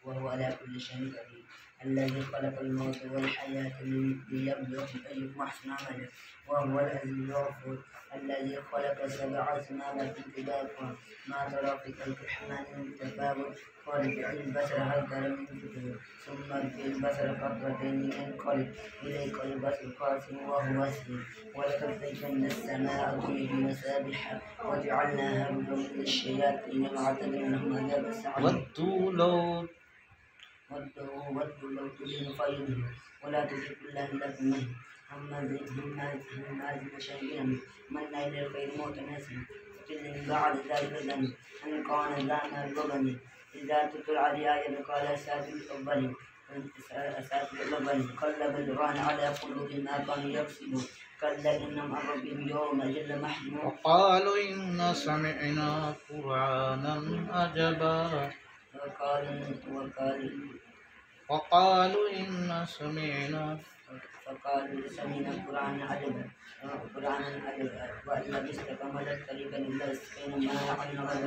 وهو على كل شيء قدير. الذي خلق الموت والحياة ليبلوكم أيكم أحسن عملا وهو العزيز الغفور. الذي خلق 7 سماوات طباقا ما ترى في خلق الرحمن من تفاوت فارجع البصر هل ترى من فطور ثم ارجع البصر كرتين ينقلب إليك البصر خاسئ وهو حسير. ولقد زينا السماء الدنيا بمصابيح وجعلناها رجوما للشياطين وأعتدنا لهم عذاب السعير. ودوا لو تدهن فيدهن ولا تطع كل هلاك مهين هماز مشاء مناع للخير معتد فتل من بعد ذلك ذنب أن كان ذا مال وبنين إذا تتلى عليه آية قال أساطير الأولين كلا بل ران على قلوبهم ما كانوا يكسبون كلا إنهم عن ربهم يومئذ لمحجوبون. وقالوا إنا سمعنا قرآنا عجبا وقالوا إنا سمعنا قرآنا عجبا وإن لبثت كملت قريبا إلا استقينا ما يعلم غير